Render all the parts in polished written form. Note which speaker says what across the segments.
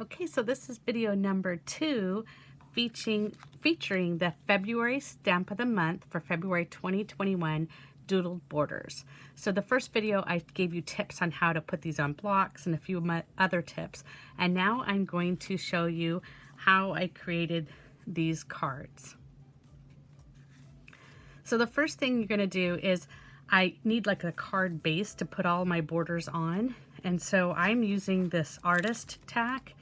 Speaker 1: Okay, so this is video number 2 featuring the February stamp of the month for February 2021, Doodled Borders. So the first video I gave you tips on how to put these on blocks and a few other tips. And now I'm going to show you how I created these cards. So the first thing you're going to do is I need like a card base to put all my borders on. And so I'm using this artist tack.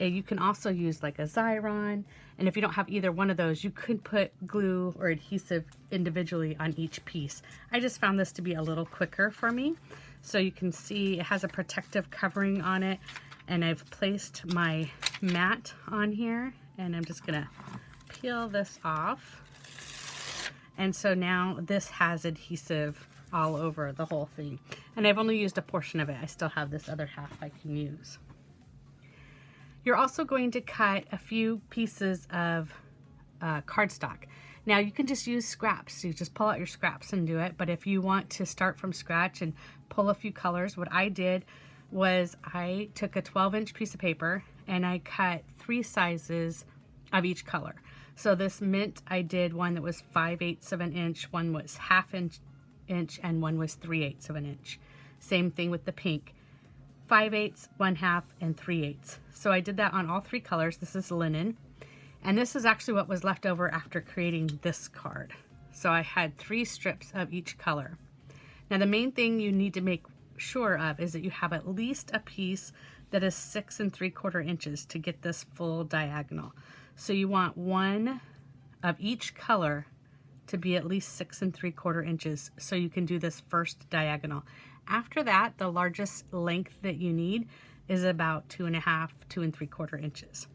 Speaker 1: You can also use like a Xyron, and if you don't have either one of those, you could put glue or adhesive individually on each piece. I just found this to be a little quicker for me. So you can see it has a protective covering on it, and I've placed my mat on here, and I'm just gonna peel this off. And so now this has adhesive all over the whole thing. And I've only used a portion of it. I still have this other half I can use. You're also going to cut a few pieces of cardstock. Now you can just use scraps. You just pull out your scraps and do it. But if you want to start from scratch and pull a few colors, what I did was I took a 12-inch piece of paper and I cut 3 sizes of each color. So this mint, I did one that was 5/8 of an inch, one was 1/2 inch, and one was 3/8 of an inch. Same thing with the pink. 5/8, 1/2, and 3/8. So I did that on all 3 colors. This is linen. And this is actually what was left over after creating this card. So I had 3 strips of each color. Now the main thing you need to make sure of is that you have at least a piece that is 6 3/4 inches to get this full diagonal. So you want one of each color to be at least 6 3/4 inches so you can do this first diagonal. After that, the largest length that you need is about 2.5, 2 3/4 inches.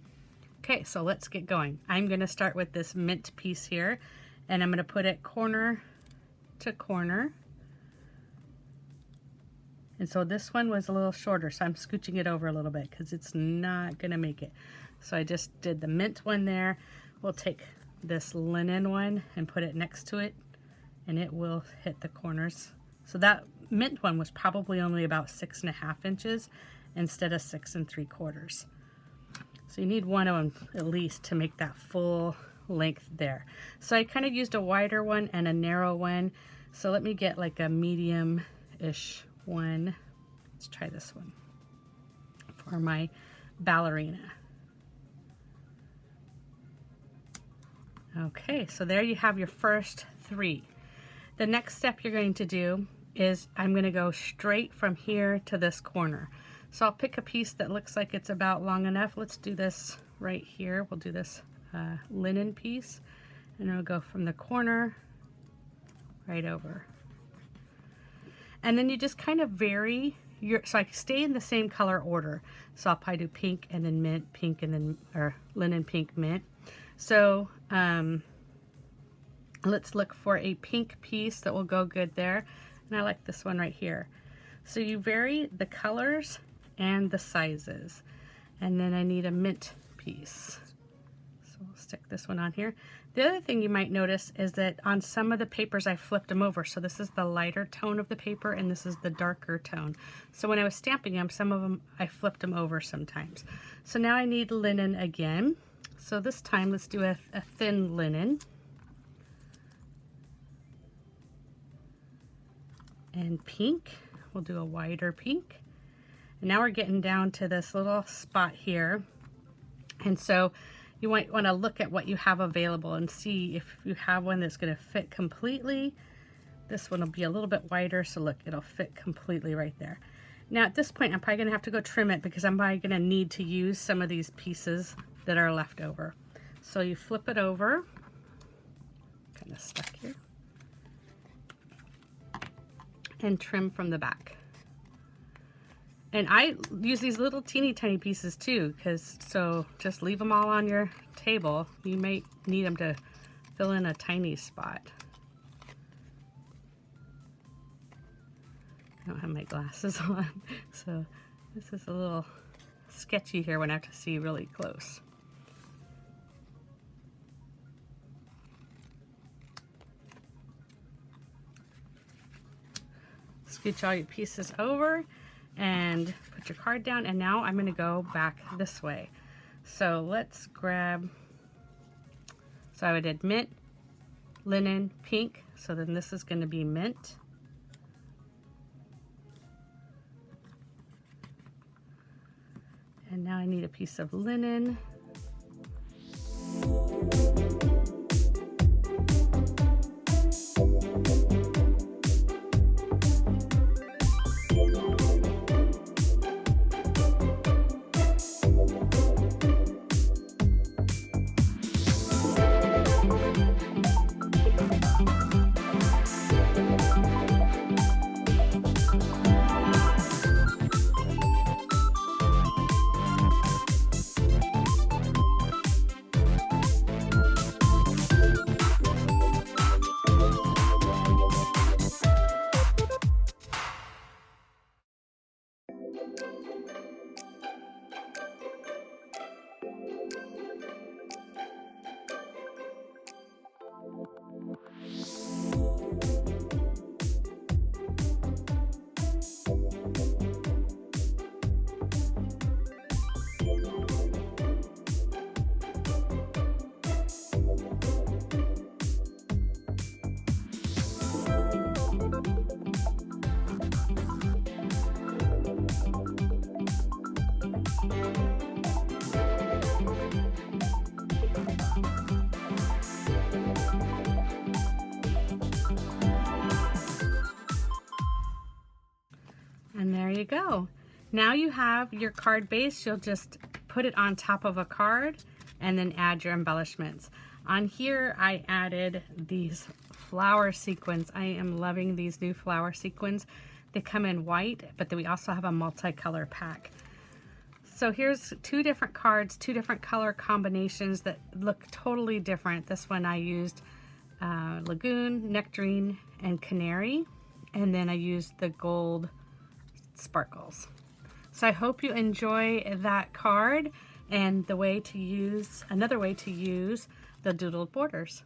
Speaker 1: Okay, so let's get going. I'm going to start with this mint piece here, and I'm going to put it corner to corner. And so this one was a little shorter, so I'm scooching it over a little bit because it's not going to make it. So I just did the mint one there. We'll take this linen one and put it next to it, and it will hit the corners. So that mint one was probably only about 6.5 inches instead of 6 3/4. So you need one of them at least to make that full length there. So I kind of used a wider one and a narrow one. So let me get like a medium-ish one. Let's try this one for my ballerina. Okay, so there you have your first 3. The next step you're going to do is I'm going to go straight from here to this corner. So I'll pick a piece that looks like it's about long enough. Let's do this right here. We'll do this linen piece, and I'll go from the corner right over. And then you just kind of vary so I stay in the same color order. So I'll probably do pink and then mint, pink and then, or linen, pink, mint. So let's look for a pink piece that will go good there. And I like this one right here. So you vary the colors and the sizes. And then I need a mint piece. So we'll stick this one on here. The other thing you might notice is that on some of the papers I flipped them over. So this is the lighter tone of the paper and this is the darker tone. So when I was stamping them, some of them I flipped them over sometimes. So now I need linen again. So this time let's do a thin linen. And pink, we'll do a wider pink. And now we're getting down to this little spot here. And so you might want to look at what you have available and see if you have one that's going to fit completely. This one will be a little bit wider, so look, it'll fit completely right there. Now at this point, I'm probably going to have to go trim it because I'm probably going to need to use some of these pieces that are left over. So you flip it over, kind of stuck here, and trim from the back. And I use these little teeny tiny pieces too, so just leave them all on your table. You might need them to fill in a tiny spot. I don't have my glasses on, so this is a little sketchy here when I have to see really close. Scooch all your pieces over and put your card down, and now I'm going to go back this way. So let's grab, so I did mint, linen, pink, so then this is going to be mint. And now I need a piece of linen. And there you go. Now you have your card base. You'll just put it on top of a card and then add your embellishments. On here, I added these flower sequins. I am loving these new flower sequins. They come in white, but then we also have a multicolor pack. So here's two different cards, two different color combinations that look totally different. This one I used Lagoon, Nectarine, and Canary. And then I used the gold sparkles. So I hope you enjoy that card and the way to use, another way to use the Doodled Borders.